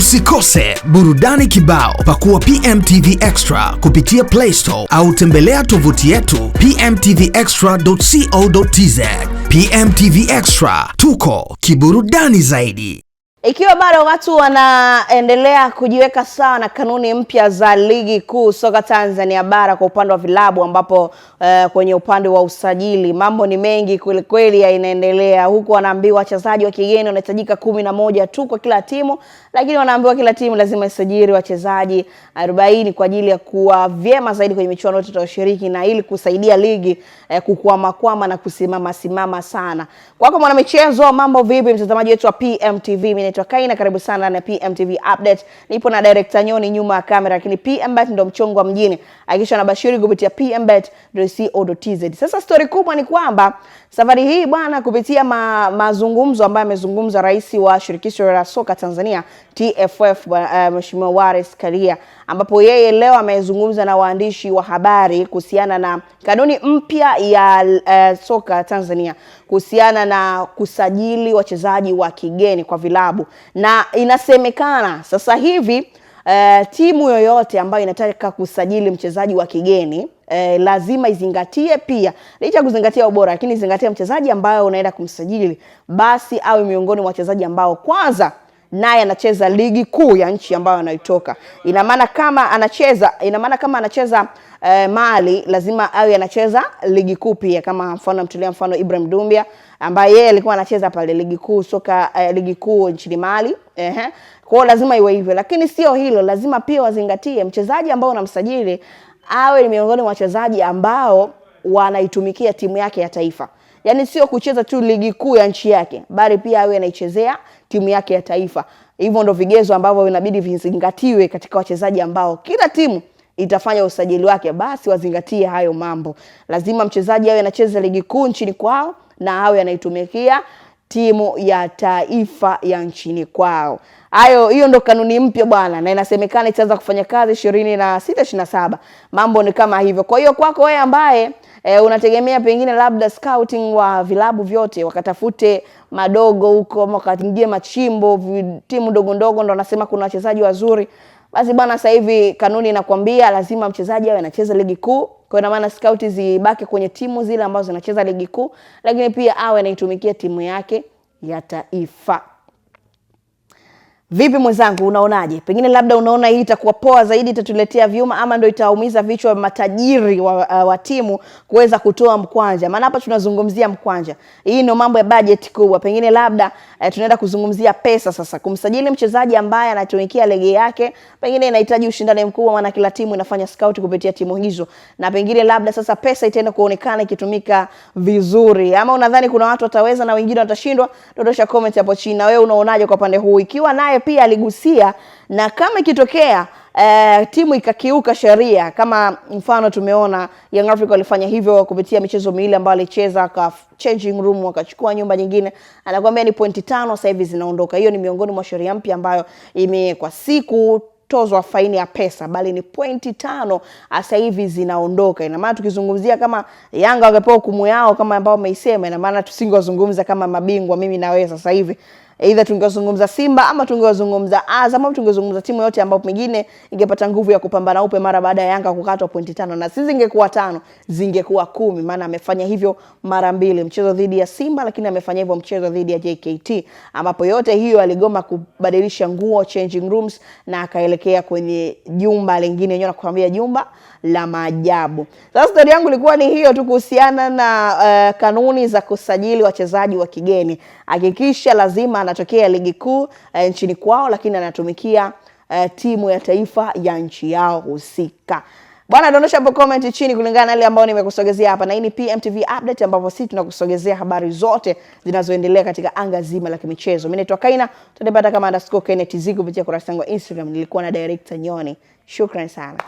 Usikose burudani kibao. Pakua PMTV Extra kupitia Play Store au tembelea tovuti yetu pmtvextra.co.tz. PMTV Extra, tuko kiburudani zaidi. Ikiwa bado watu wanaendelea kujiweka sawa na kanuni mpya za ligi kuu soka Tanzania bara kwa upande wa vilabu, ambapo kwenye upande wa usajili mambo ni mengi kweli inaendelea. Huku wanaambiwa wachezaji wa kigeni wanahitajika 11 tu kwa kila timu, lakini wanaambiwa kila timu lazima isajili wachezaji 40 kwa ajili ya kuwa vyema zaidi kwenye michuano yote tutashiriki, na ili kusaidia ligi kukwama na kusimama sana. Kwako mwanamichezo, mambo vipi mtazamaji wetu wa PMTV? Mimi naitwa Kaina, karibu sana na PMTV Update. Nipo na director Nyoni nyuma ya kamera, lakini PMBet ndo mchongo wa mjini. Hakikisha unabashiri kupitia pmbet.co.tz. Sasa story kubwa ni kwamba safari hii bwana, kupitia mazungumzo ambayo amezungumza rais wa shirikisho la soka Tanzania TFF Mheshimiwa Wallace Karia, ambapo yeye leo amezungumza na waandishi wa habari kuhusiana na kanuni mpya ya soka Tanzania kuhusiana na kusajili wachezaji wa kigeni kwa vilabu. Na inasemekana sasa hivi timu yoyote ambayo inataka kusajili mchezaji wa kigeni lazima izingatie, pia licha kuzingatia ubora, lakini izingatie mchezaji ambaye unaenda kumsajili basi awe miongoni mwa wachezaji ambao kwanza naye anacheza ligi kuu ya nchi ambayo anaitoka. Ina maana kama anacheza Mali, lazima awe anacheza ligi kuu pia. Kama mfano Ibrahim Dumbia ambaye yeye alikuwa anacheza pale ligi kuu soka ligi kuu nchini Mali. Kwa hiyo lazima iwe hivyo, lakini sio hilo, lazima pia wazingatie mchezaji ambao unamsajili awe ni miongoni mwa wachezaji ambao wanaitumikia timu yake ya taifa. Yaani sio kucheza tu ligi kuu ya nchi yake, bali pia awe anaichezea timu yake ya taifa. Hivyo ndo vigezo ambavyo inabidi vizingatiwe katika wachezaji ambao kila timu itafanya usajili wake, basi wazingatie hayo mambo. Lazima mchezaji awe anacheza ligi kuu nchini kwao na awe anaitumikia timu ya taifa ya nchini kwao. Hiyo ndo kanuni mpya bwana, na inasemekana itaanza kufanya kazi 26-27. Mambo ni kama hivyo. Kwa hiyo kwako wewe ambaye unategemea pengine labda scouting wa vilabu vyote wakatafute madogo huko, wakaingie machimbo, timu ndogo ndo wanasema kuna wachezaji wazuri, basi bwana sasa hivi kanuni inakwambia lazima mchezaji awe anacheza ligi kuu. Kwa ina maana scout zibaki kwenye timu zile ambazo zinacheza ligi kuu, lakini pia awe anaitumikia timu yake ya taifa. Vipi mwenzangu, unaonaje? Pengine labda unaona hii itakuwa poa zaidi, itatuletea vyuma, ama ndio itaumiza vichwa matajiri wa timu kuweza kutoa mkwanja? Maana hapa tunazungumzia mkwanja. Hii ndio mambo ya budget kubwa. Pengine labda tunaenda kuzungumzia pesa sasa. Kumsajili mchezaji ambaye anatumikia ligi yake, pengine inahitaji ushindani mkubwa, maana kila timu inafanya scout kupitia timu hizo. Na pengine labda sasa pesa itaenda kuonekana ikitumika vizuri. Ama unadhani kuna watu wataweza na wengine watashindwa? Dondosha comment hapo chini. Na wewe unaonaje kwa pande huu? Ikiwa naye pia aligusia, na kama ikitokea timu ikakiuka sheria, kama mfano tumeona Young Africa walifanya hivyo kupitia michezo miwili ambayo alicheza, ka changing room wakachukua nyumba nyingine, anakuambia ni pointi 5 sasa hivi zinaondoka. Hiyo ni miongoni mwa sheria mpya ambayo imewekwa, siku tozwa faini ya pesa, bali ni pointi 5 sasa hivi zinaondoka. Ina maana tukizungumzia kama Yanga wangepewa hukumu yao kama ambao umeisema, ina maana tusingezungumza kama mabingwa mimi na wewe sasa hivi. Either tungezungumza Simba ama tungezungumza Azam ama tungezungumza timu yote ambayo pengine ingepata nguvu ya kupambana upe mara baada ya Yanga kukatwa pointi 5, na sisi zingekuwa 5 zingekuwa 10, maana amefanya hivyo mara mbili, mchezo dhidi ya Simba, lakini amefanya hivyo mchezo dhidi ya JKT, ambapo yote hiyo aligoma kubadilisha nguo, changing rooms, na akaelekea kwenye jumba lingine, yenyewe nakwambia jumba la maajabu. Sasa story yangu ilikuwa ni hiyo tu kuhusiana na kanuni za kusajili wachezaji wa kigeni. Hakikisha lazima anatokea ligi kuu nchini kwao, lakini anatumikia timu ya taifa ya nchi yao husika. Bwana, dondosha hapo comment chini kulingana na ile ambayo nimekusogezea hapa. Na hii ni PMTV Update, ambapo sisi tunakusogezea habari zote zinazoendelea katika anga zima la kimichezo. Mimi naitwa Kaina, tunapata kama _KenetZ kupitia kurasa yangu wa Instagram. Nilikuwa na director Nyoni. Shukrani sana.